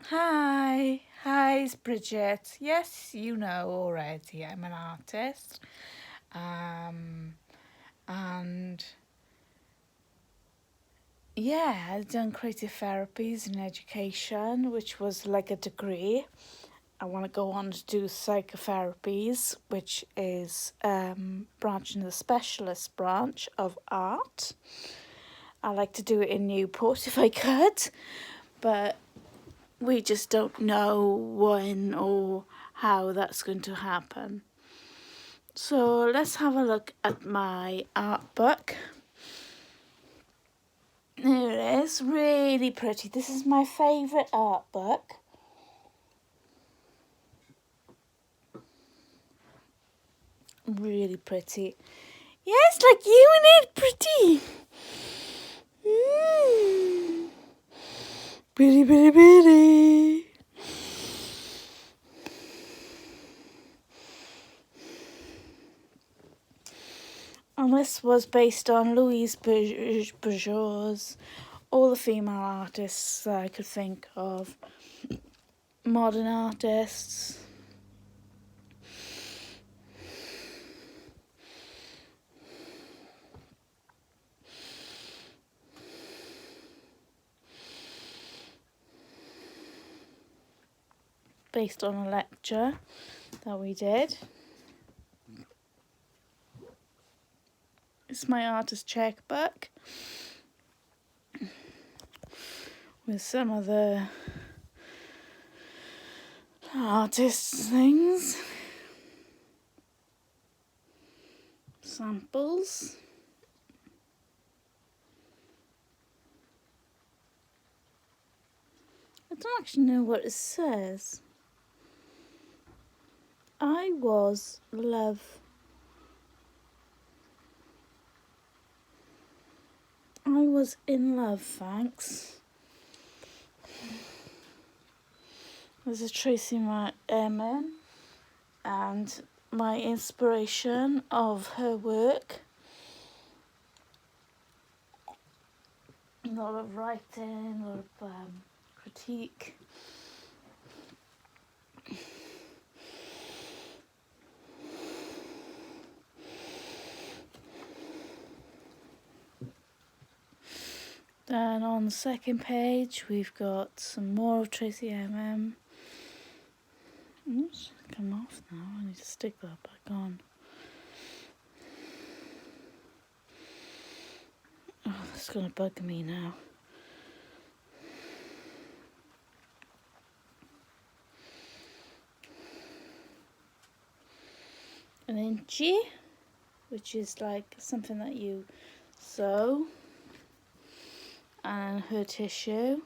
Hi, it's Bridget. Yes, you know already, I'm an artist. Um, and yeah, I've done creative therapies in education, which was like a degree. I want to go on to do psychotherapies, which is branching the specialist branch of art. I like to do it in Newport if I could, but we just don't know when or how that's going to happen. So let's have a look at my art book. There it is, really pretty. This is my favourite art book. Really pretty. Yes, like you and it, pretty. Pretty, pretty, pretty. And this was based on Louise Bourgeois, all the female artists that I could think of, modern artists. Based on a lecture that we did. It's my artist checkbook with some of the artists' things. Samples. I don't actually know what it says. I was in love, thanks. There's a Tracey Emin, and my inspiration of her work. A lot of writing, a lot of critique. Then on the second page, we've got some more of Tracey M. Oops, come off now. I need to stick that back on. Oh, that's going to bug me now. An inchy, which is like something that you sew, and her tissue.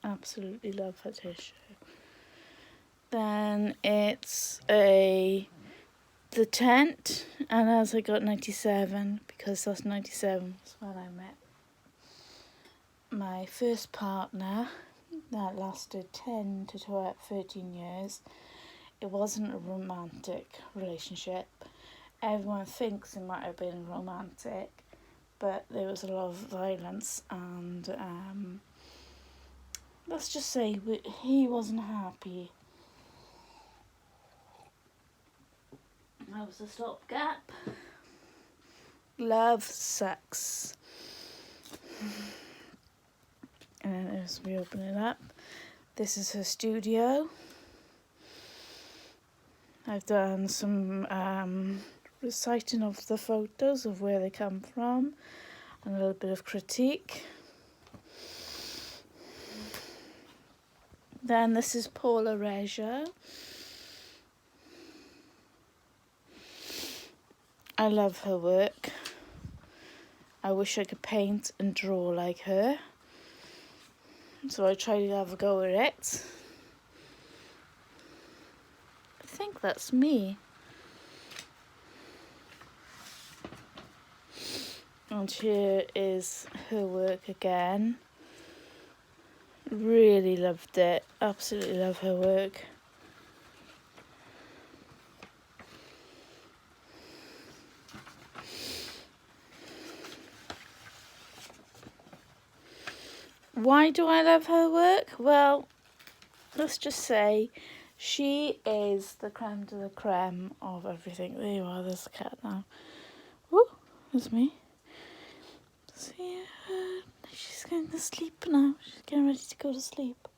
Absolutely love her tissue. Then it's the tent, and as I got 97, because that's 97 was when I met my first partner. That lasted 10 to 12, 13 years. It wasn't a romantic relationship. Everyone thinks it might have been romantic, but there was a lot of violence, and let's just say he wasn't happy. That was a stopgap. Love sucks. And as we open it up, this is her studio. I've done some reciting of the photos of where they come from, and a little bit of critique. Then this is Paula Reggio. I love her work. I wish I could paint and draw like her. So I tried to have a go at it. I think that's me. And here is her work again. Really loved it. Absolutely love her work. Why do I love her work? Well, let's just say she is the creme de la creme of everything. There you are, there's the cat now. Woo, there's me. See her? She's going to sleep now. She's getting ready to go to sleep.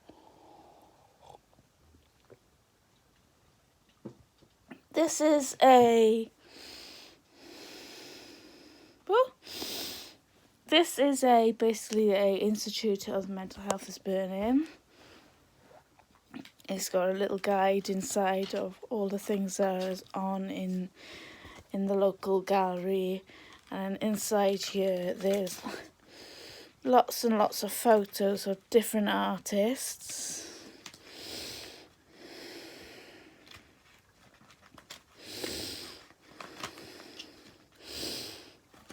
This is basically a Institute of Mental Health is Burning. It's got a little guide inside of all the things that is on in the local gallery, and inside here there's lots and lots of photos of different artists.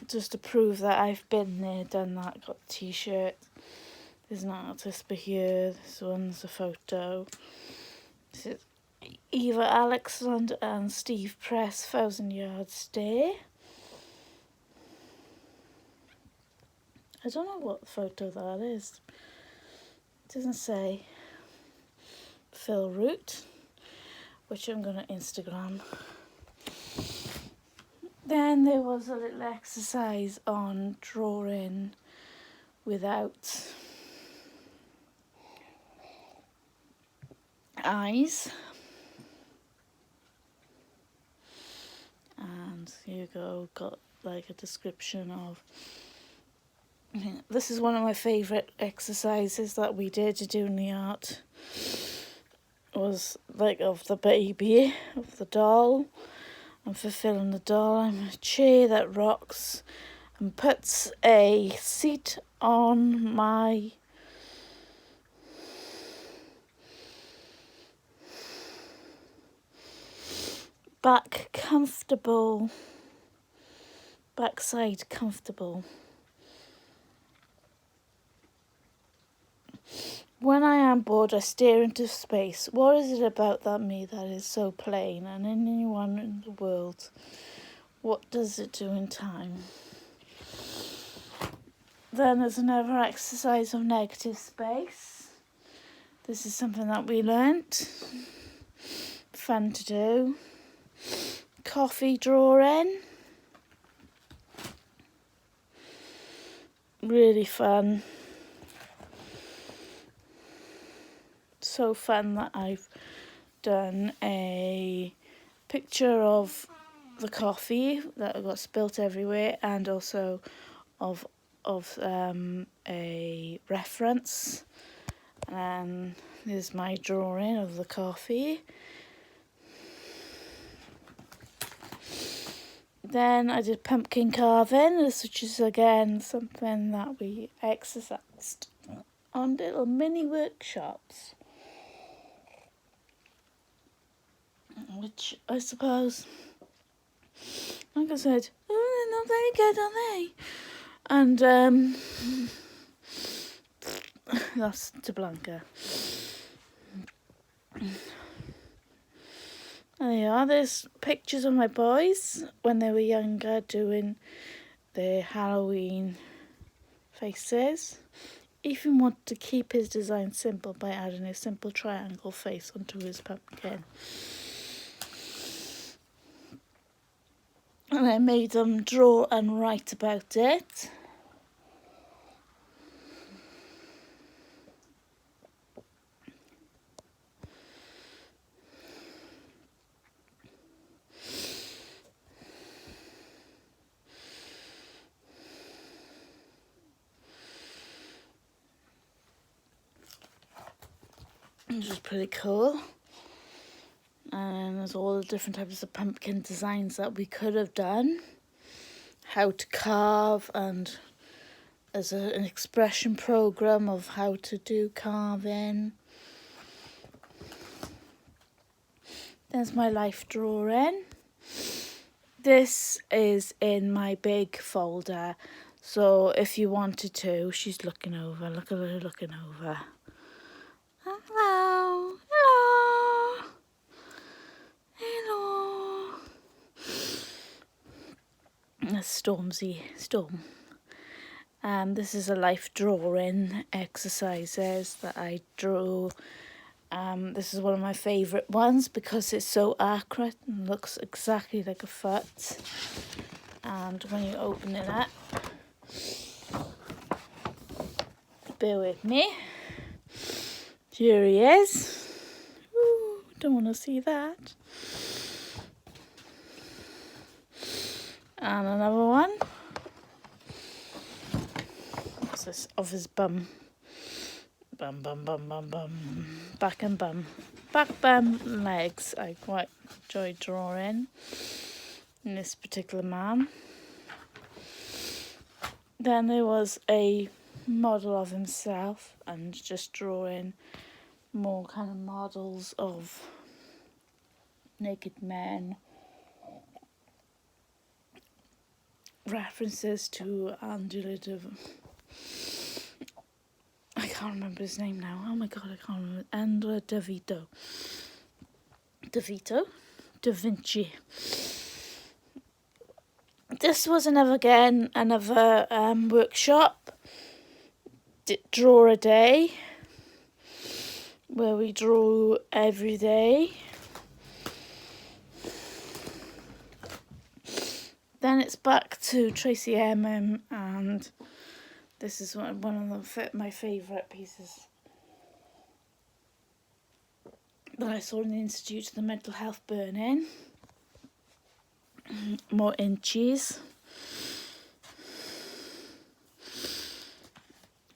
Just to prove that I've been there, done that, got a t-shirt. There's an artist for here, this one's a photo. This is Eva Alexander and Steve Press, 1,000 Yard Stay. I don't know what photo that is. It doesn't say. Phil Root, which I'm going to Instagram. Then there was a little exercise on drawing without eyes. And here you go, got like a description of, this is one of my favourite exercises that we did to do in the art. It was like of the baby, of the doll. I'm fulfilling the doll. I'm a chair that rocks and puts a seat on my back comfortable, backside comfortable. When I am bored, I stare into space. What is it about that me that is so plain? And anyone in the world, what does it do in time? Then there's another exercise of negative space. This is something that we learnt. Fun to do. Coffee drawing. Really fun. So fun that I've done a picture of the coffee that got spilt everywhere, and also of a reference. And there's my drawing of the coffee. Then I did pumpkin carving, which is again something that we exercised on little mini workshops. Which I suppose, like I said, they're not very good, are they? And that's to Blanca. There you are, there's pictures of my boys when they were younger doing their Halloween faces. Ethan wanted to keep his design simple by adding a simple triangle face onto his pumpkin. And I made them draw and write about it. Which was pretty cool. And there's all the different types of pumpkin designs that we could have done. How to carve, and there's an expression program of how to do carving. There's my life drawing. This is in my big folder. So if you wanted to, she's looking over. Look at her looking over. Hello. Hello. Hello. That's Storm. This is a life drawing exercises that I drew. This is one of my favourite ones because it's so accurate and looks exactly like a foot. And when you open it up, bear with me, here he is. Ooh, don't want to see that. And another one. What's this? Of his bum. Bum, bum, bum, bum, bum. Back and bum. Back, bum, legs. I quite enjoy drawing in this particular man. Then there was a model of himself and just drawing more kind of models of naked men. References to Angela I can't remember his name now. Oh my god, I can't remember. Angela Da Vinci. This was another workshop. Draw a day, where we drew every day. Then it's back to Tracey, Emin, and this is one of my favourite pieces that I saw in the Institute of the Mental Health Burning. More inches.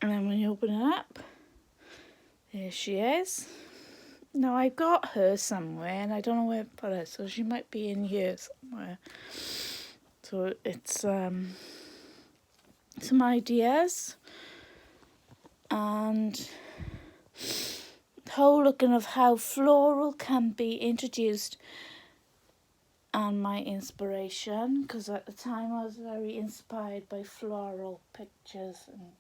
And then when you open it up, there she is. Now I've got her somewhere and I don't know where to put her, so she might be in here somewhere. So it's some ideas and the whole looking of how floral can be introduced and my inspiration, because at the time I was very inspired by floral pictures and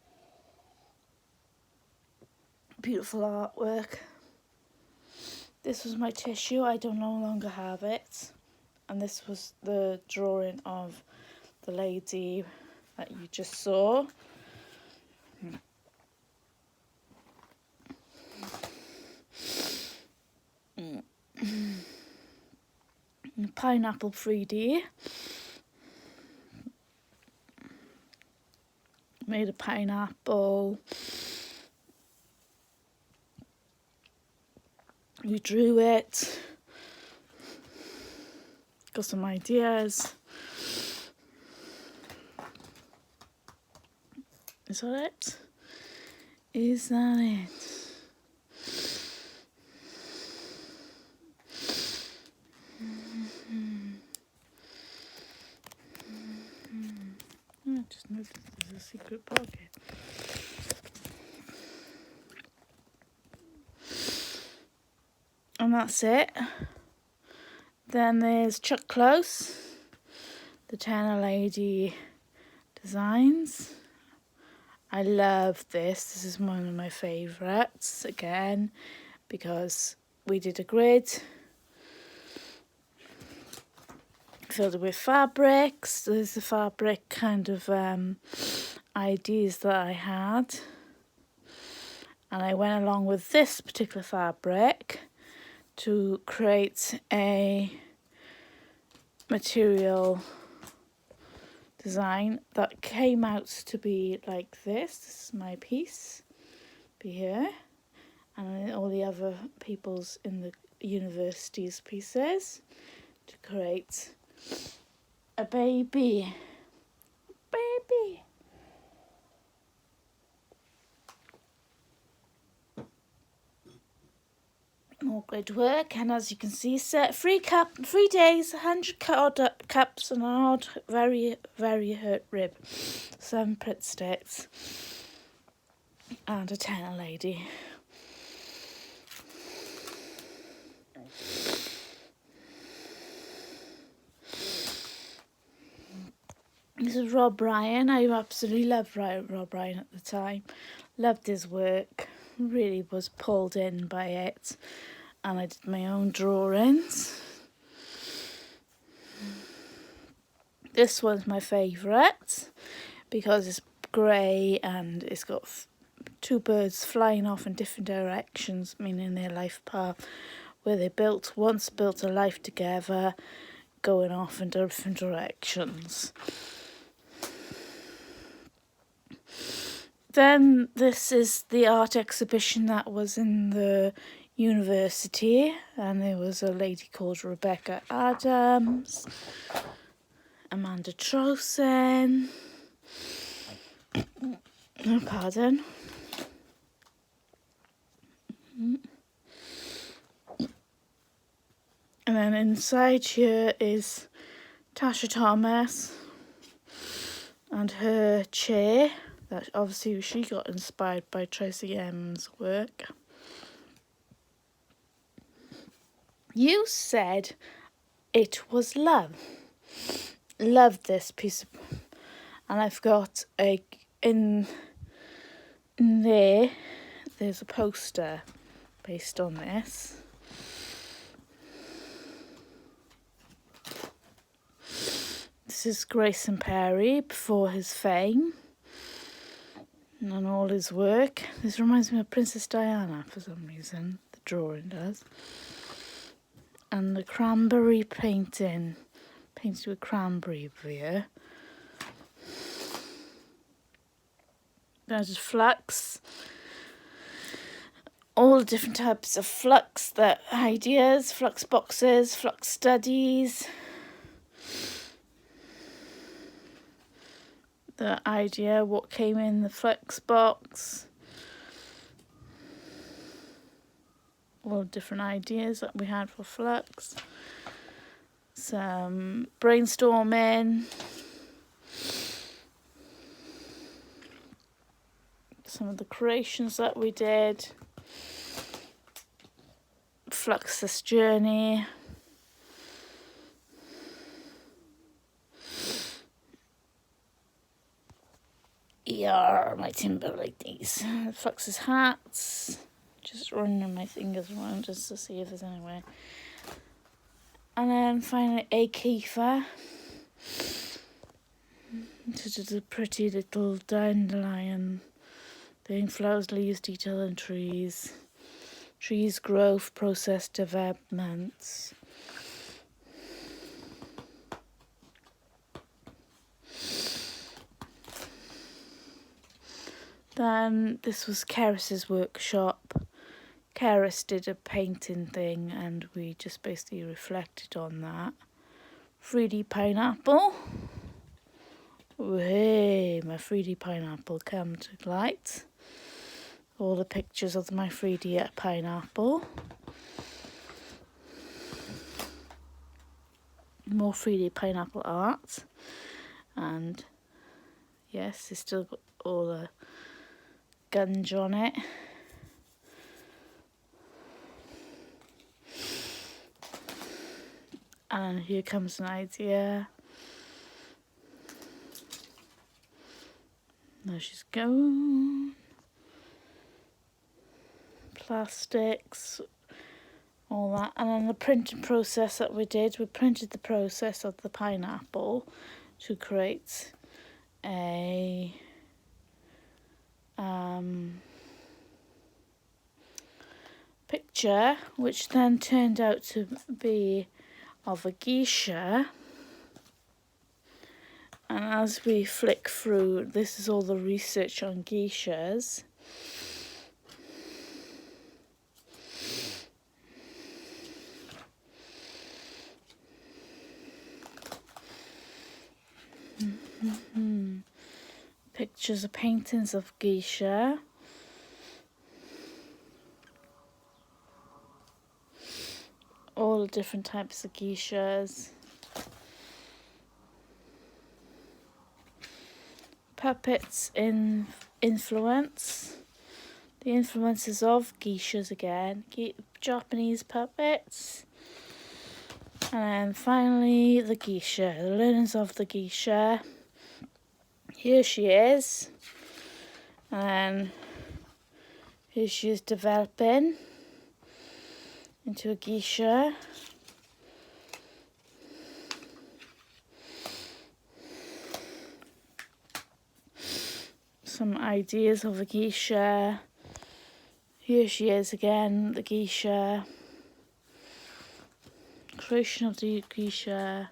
beautiful artwork. This was my tissue. I don't no longer have it. And this was the drawing of the lady that you just saw. Pineapple 3D. Made a pineapple. We drew it. Got some ideas. Is that it? Is that it? I just noticed there's a secret pocket. And that's it. Then there's Chuck Close, the Tenor Lady designs. I love this. This is one of my favourites again because we did a grid, filled it with fabrics. There's the fabric kind of ideas that I had, and I went along with this particular fabric to create a material design that came out to be like this. This is my piece, be here, and all the other people's in the university's pieces to create a baby. More good work, and as you can see, set 3 days, 100 cups, and an odd, very, very hurt rib, 7 Pritt sticks, and a tenor lady. This is Rob Bryan. I absolutely loved Rob Bryan at the time. Loved his work. Really was pulled in by it. And I did my own drawings. This one's my favourite because it's grey, and it's got two birds flying off in different directions, meaning their life path, where they once built a life together, going off in different directions. Then this is the art exhibition that was in the university, and there was a lady called Rebecca Adams, Amanda Tracey, pardon. And then inside here is Tasha Thomas and her chair, that obviously she got inspired by Tracey Emin's work. You said it was love. Love this piece of, and I've got in there's a poster based on this. This is Grayson Perry before his fame and all his work. This reminds me of Princess Diana for some reason, the drawing does. And the cranberry painting, painted with cranberry here. There's flux. All the different types of flux, that ideas, flux boxes, flux studies. The idea, what came in the flux box. All different ideas that we had for flux. Some brainstorming. Some of the creations that we did. Fluxus journey. My timber like these. Fluxus hats. Just running my fingers around just to see if there's any way. And then finally a kefir. This is a pretty little dandelion thing. Flowers, leaves, detail and trees. Trees, growth, process, developments. Then this was Keris's workshop. Keris did a painting thing and we just basically reflected on that. 3D pineapple. Hey, my 3D pineapple come to light. All the pictures of my 3D pineapple. More 3D pineapple art. And yes, it's still got all the gunge on it. And here comes an idea. There she's going. Plastics, all that. And then the printing process that we did, we printed the process of the pineapple to create a picture, which then turned out to be of a geisha. And as we flick through, this is all the research on geishas. Pictures of paintings of geisha. All the different types of geishas. Puppets in influence. The influences of geishas again. Japanese puppets. And then finally the geisha. The learnings of the geisha. Here she is. And here she is developing into a geisha. some ideas of a geisha. Here she is again, the geisha. Creation of the geisha.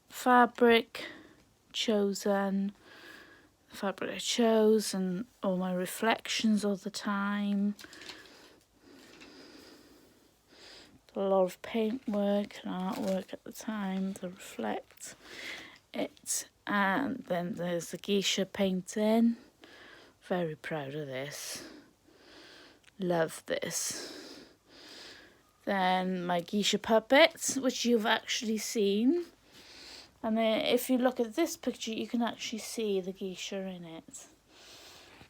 Fabric chosen. Fabric I chose, and all my reflections all the time. A lot of paintwork and artwork at the time to reflect it. And then there's the geisha painting. Very proud of this. Love this. Then my geisha puppets, which you've actually seen. And then if you look at this picture, you can actually see the geisha in it.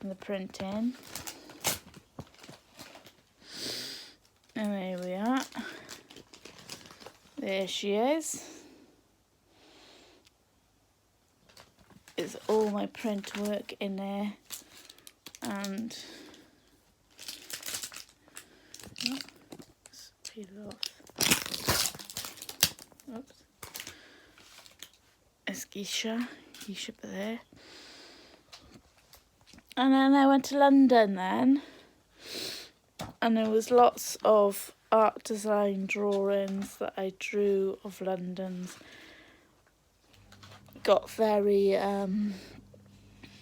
And the printing. And there we are. There she is. There's all my print work in there. And let's peel it off. Oops. There's geisha there. And then I went to London then. And there was lots of art design drawings that I drew of London's. Got very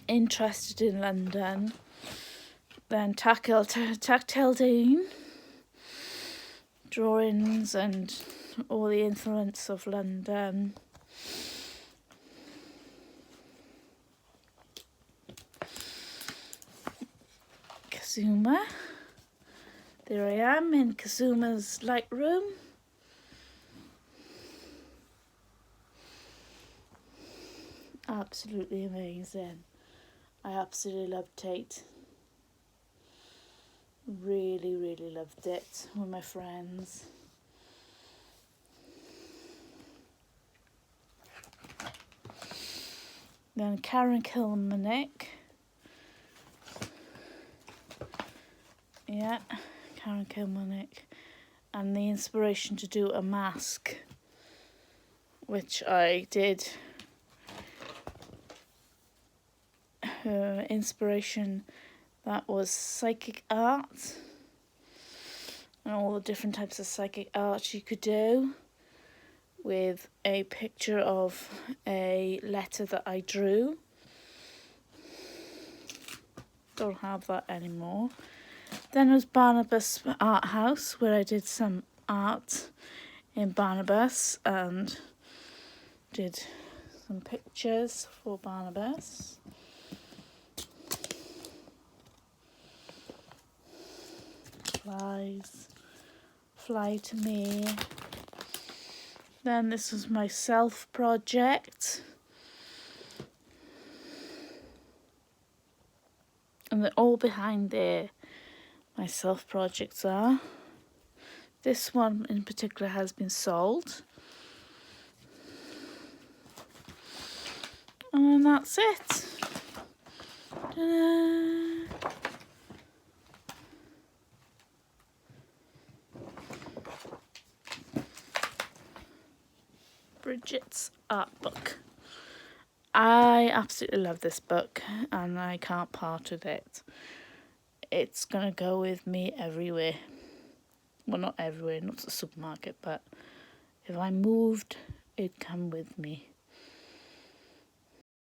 interested in London. Then tactile drawings and all the influence of London. Kazuma. There I am in Kazuma's Lightroom. Absolutely amazing. I absolutely loved Tate. Really, really loved it with my friends. Then Karen Kilmarnock. Yeah, Karen Kilmarnock. And the inspiration to do a mask, which I did. Her inspiration, that was psychic art. And all the different types of psychic art you could do. With a picture of a letter that I drew. Don't have that anymore. Then there was Barnabas Art House, where I did some art in Barnabas and did some pictures for Barnabas. Fly to me. Then this was my self project. And they're all behind there. My self projects are. This one in particular has been sold. And then that's it. Ta-da! Bridget's art book. I absolutely love this book and I can't part with it. It's going to go with me everywhere. Well, not everywhere, not to the supermarket, but if I moved, it'd come with me.